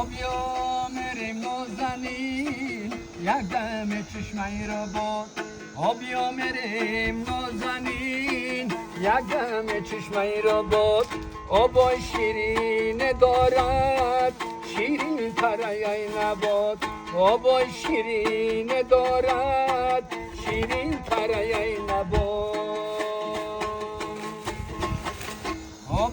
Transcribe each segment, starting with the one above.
بیا مریم نازنین یک دم چشمه را باد بیا مریم نازنین یک دم چشمه را باد آبای شیرین دارد شیرین ترای نباد آبای شیرین دارد شیرین ترای نباد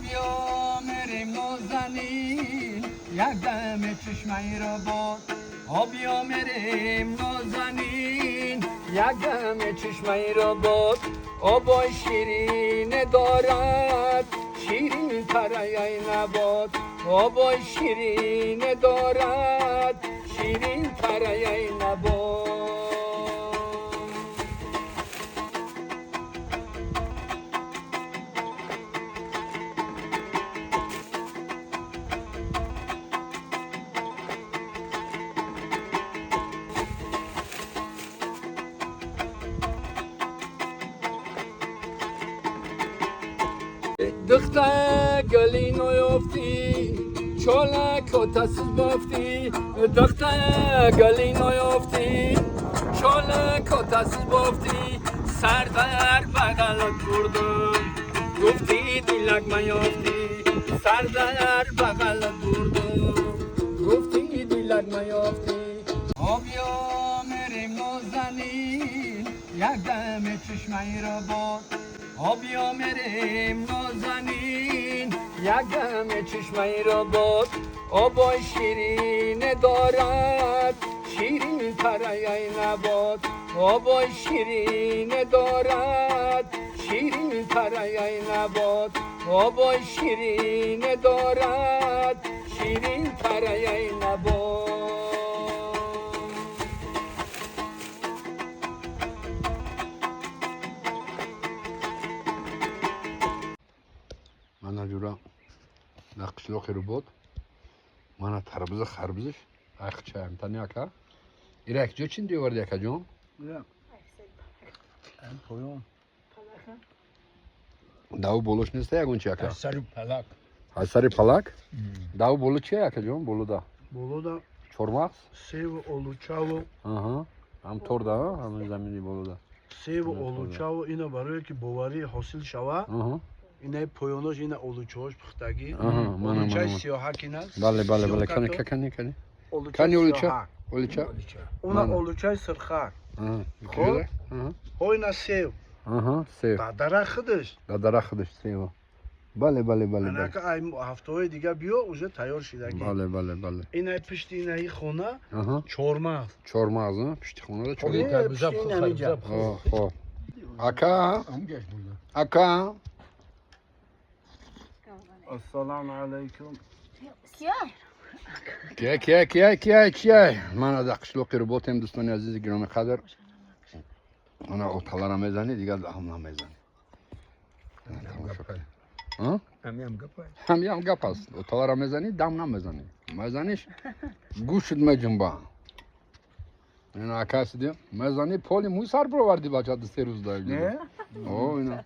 بیا مریم نازنین یک دم چشمه را باد بیا مریم نازنین یک دم چشمه را باد آبای شیرین دارد شیرین ترای نباد آبای شیرین دارد شیرین ترای نباد دختر گلی نیافتی چالک و تسیز بافتی دختر گلی نیافتی چالک و تسیز بافتی سر در بغلت بردم گفتی دیلک میافتی سر در بغلت بردم گفتی دیلک میافتی بیا مریم نازنین یک دم چشمه را باد بیا مریم نازنین یک دم چشمه را باد آبای شیرین دارد شیرین ترای نباد آبای شیرین دارد شیرین ترای نباد آبای شیرین دارد شیرین ترای نباد Mana jura na qishloq yeri bod. Mana tarbuza xarbuzish. Aqcham tani aka. Irak jochin diyordi akajon. Ya. En poyon. Dav bolosh nesta yagonchi aka. Sarı palak. Hasari palak. Dav bolu chi akajon boluda. Boluda Chormax. sev oluçavo. Aha. Ham torda, ham zamini boluda. Sev oluçavo ina barıyor ki bovari hasil şava. Aha. Ine poyonoş ine oluçoş pıhtagi. Aha, mana Oluçay mana. siyoha kinas. Bale kani. Kani oluça. Oluça. Ona Mana. oluçay sırxar. Aha. Khod? Aha. Hoyna sev. Aha, sev. Dadara xıdış. Dadara xıdış sev. Bale. Anaka ay haftaya diga biyo uje tayor şidagi. Bale. Ine pişti ine iyi xona Aha. çormaz. Chormazı piştixonada Oy, chormaz. terbize pişti Xo'p. Aka. Aka. Assalomu alaykum. Kiyay. Mana da qishloq robotem do'stoni aziz giromi qadr. Mana o'talaram mezani diga hamla mezani. Ha? Ham gapas. O'talaram mezani damna mezani. Mezanish gusht mejumba. Yani akası diyor. Mezani poli musar provardi başadı seruzda. Ne? O ina.